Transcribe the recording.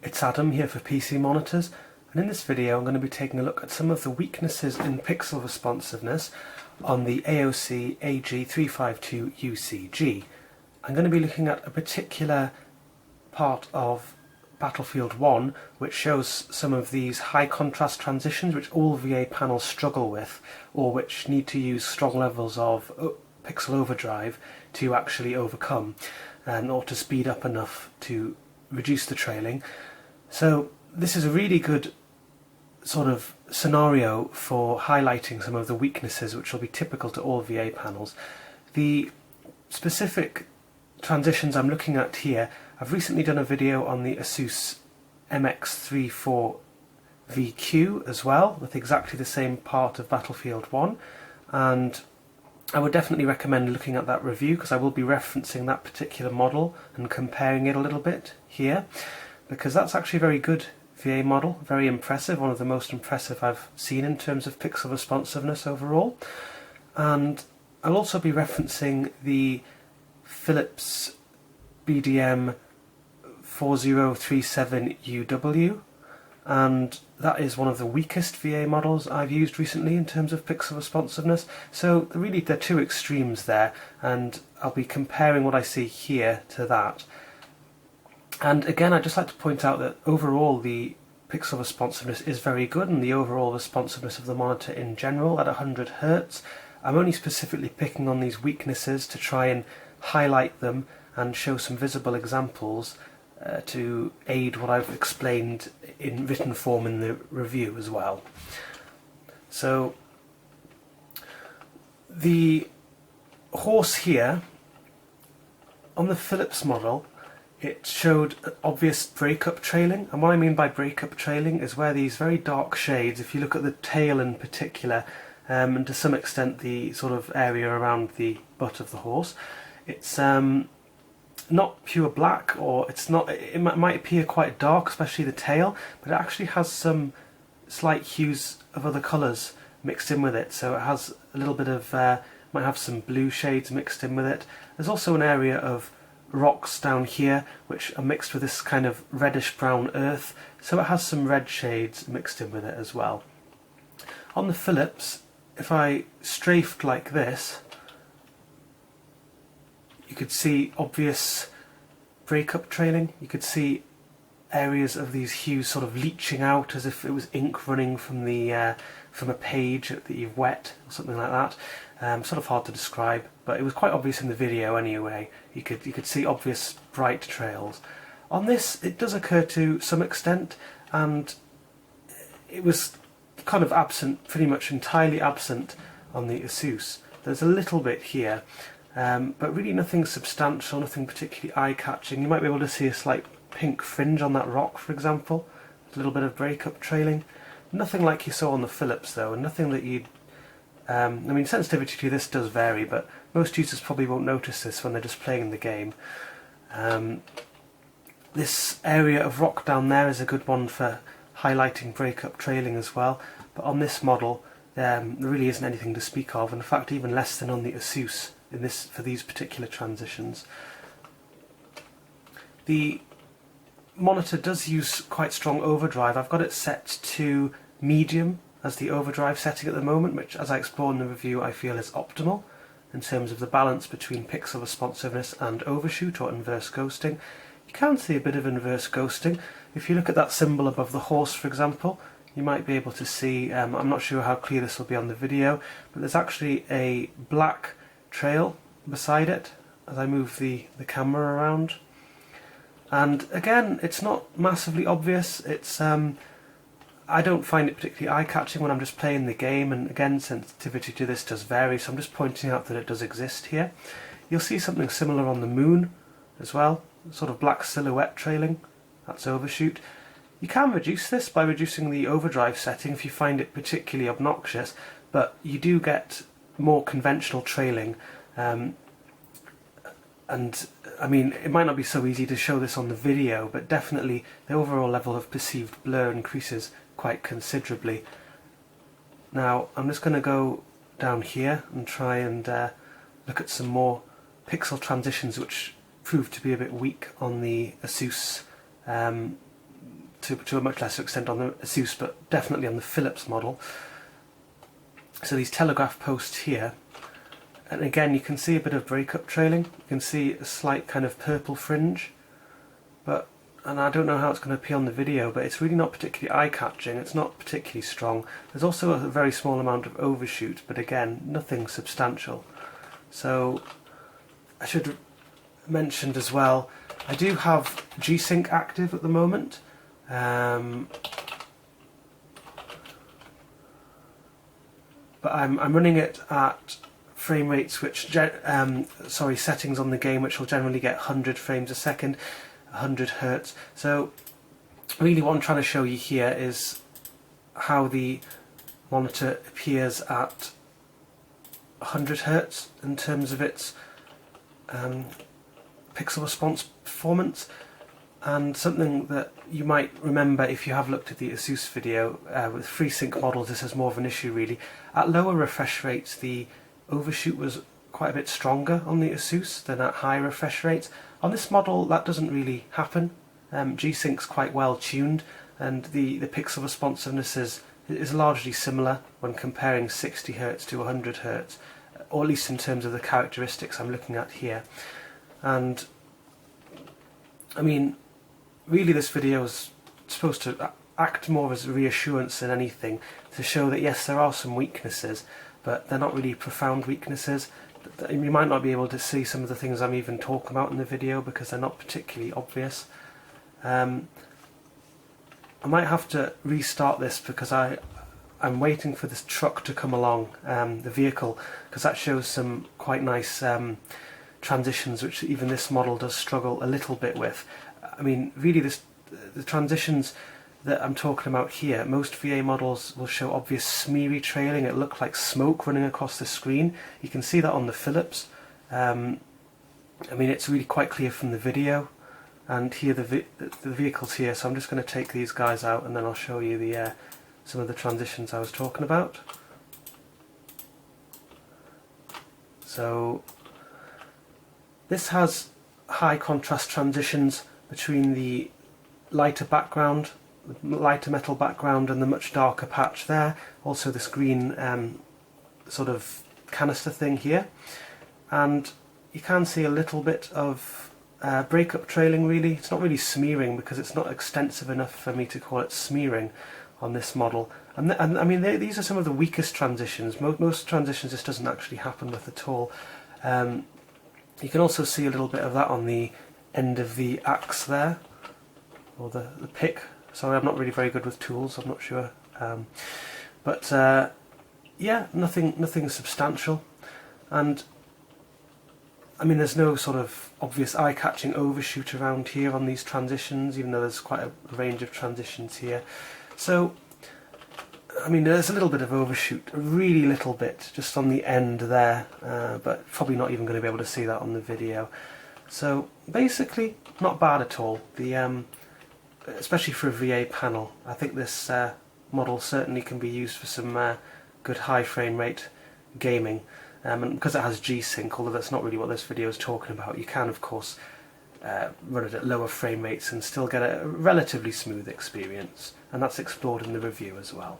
It's Adam here for PC Monitors, and in this video I'm going to be taking a look at some of the weaknesses in pixel responsiveness on the AOC AG352UCG. I'm going to be looking at a particular part of Battlefield 1 which shows some of these high contrast transitions which all VA panels struggle with, or which need to use strong levels of pixel overdrive to actually overcome, or to speed up enough to reduce the trailing. So this is a really good sort of scenario for highlighting some of the weaknesses which will be typical to all VA panels. The specific transitions I'm looking at here, I've recently done a video on the ASUS MX34VQ as well, with exactly the same part of Battlefield 1, and I would definitely recommend looking at that review because I will be referencing that particular model and comparing it a little bit here, because that's actually a very good VA model, very impressive, one of the most impressive I've seen in terms of pixel responsiveness overall. And I'll also be referencing the Philips BDM 4037UW, and that is one of the weakest VA models I've used recently in terms of pixel responsiveness. So really they're two extremes there, and I'll be comparing what I see here to that. And again, I'd just like to point out that overall the pixel responsiveness is very good, and the overall responsiveness of the monitor in general at 100 Hz. I'm only specifically picking on these weaknesses to try and highlight them and show some visible examples to aid what I've explained in written form in the review as well. So the horse here on the Philips model, it showed obvious breakup trailing, and what I mean by breakup trailing is where these very dark shades, if you look at the tail in particular, and to some extent the sort of area around the butt of the horse, it's not pure black, or it might appear quite dark, especially the tail, but it actually has some slight hues of other colours mixed in with it. So it has a little bit of, might have some blue shades mixed in with it. There's also an area of rocks down here which are mixed with this kind of reddish brown earth, so it has some red shades mixed in with it as well. On the Philips, if I strafed like this, you could see obvious breakup trailing. You could see areas of these hues sort of leaching out as if it was ink running from the from a page that you've wet or something like that. Sort of hard to describe, but it was quite obvious in the video anyway. You could see obvious bright trails. On this, it does occur to some extent, and it was kind of absent, pretty much entirely absent on the ASUS. There's a little bit here, but really nothing substantial, nothing particularly eye-catching. You might be able to see a slight pink fringe on that rock, for example, a little bit of breakup trailing. Nothing like you saw on the Philips though, and nothing that you'd I mean, sensitivity to this does vary, but most users probably won't notice this when they're just playing the game. This area of rock down there is a good one for highlighting breakup trailing as well, but on this model there really isn't anything to speak of, in fact even less than on the ASUS for these particular transitions. The monitor does use quite strong overdrive. I've got it set to medium as the overdrive setting at the moment, which, as I explore in the review, I feel is optimal in terms of the balance between pixel responsiveness and overshoot or inverse ghosting. You can see a bit of inverse ghosting. If you look at that symbol above the horse, for example, you might be able to see, I'm not sure how clear this will be on the video, but there's actually a black trail beside it as I move the camera around. And again, it's not massively obvious. It's I don't find it particularly eye-catching when I'm just playing the game, and again, sensitivity to this does vary, so I'm just pointing out that it does exist here. You'll see something similar on the moon as well, sort of black silhouette trailing. That's overshoot. You can reduce this by reducing the overdrive setting if you find it particularly obnoxious, but you do get more conventional trailing. And I mean, it might not be so easy to show this on the video, but definitely the overall level of perceived blur increases quite considerably. Now I'm just going to go down here and try and look at some more pixel transitions which proved to be a bit weak on the ASUS to a much lesser extent on the ASUS, but definitely on the Philips model. So these telegraph posts here, and again you can see a bit of breakup trailing, you can see a slight kind of purple fringe, and I don't know how it's going to appear on the video, but it's really not particularly eye-catching, it's not particularly strong. There's also a very small amount of overshoot, but again, nothing substantial. So I should mention as well, I do have G-Sync active at the moment. But I'm running it at frame rates which, settings on the game which will generally get 100 frames a second, 100 Hertz. So really what I'm trying to show you here is how the monitor appears at 100 Hertz in terms of its pixel response performance. And something that you might remember if you have looked at the ASUS video, with FreeSync models this is more of an issue really. At lower refresh rates the overshoot was quite a bit stronger on the ASUS than at high refresh rates. On this model that doesn't really happen. G-Sync's quite well tuned, and the pixel responsiveness is largely similar when comparing 60 Hz to 100 Hz, or at least in terms of the characteristics I'm looking at here. And I mean, really this video is supposed to act more as reassurance than anything, to show that yes, there are some weaknesses, but they're not really profound weaknesses. You might not be able to see some of the things I'm even talking about in the video because they're not particularly obvious. I might have to restart this because I'm waiting for this truck to come along, the vehicle, because that shows some quite nice transitions which even this model does struggle a little bit with. I mean, really the transitions that I'm talking about here, most VA models will show obvious smeary trailing. It looked like smoke running across the screen. You can see that on the Philips. I mean, it's really quite clear from the video. And here the vehicle's here, so I'm just going to take these guys out and then I'll show you the some of the transitions I was talking about. So this has high contrast transitions between the lighter background, the lighter metal background, and the much darker patch there. Also this green sort of canister thing here. And you can see a little bit of breakup trailing really. It's not really smearing because it's not extensive enough for me to call it smearing on this model. And I mean, these are some of the weakest transitions. Most transitions this doesn't actually happen with at all. You can also see a little bit of that on the end of the axe there, or the pick. Sorry, I'm not really very good with tools, I'm not sure. Yeah, nothing substantial. And I mean, there's no sort of obvious eye-catching overshoot around here on these transitions, even though there's quite a range of transitions here. So, I mean, there's a little bit of overshoot, a really little bit, just on the end there, but probably not even going to be able to see that on the video. So, basically, not bad at all. Especially for a VA panel, I think this model certainly can be used for some good high frame rate gaming. And because it has G-Sync, although that's not really what this video is talking about, you can of course run it at lower frame rates and still get a relatively smooth experience, and that's explored in the review as well.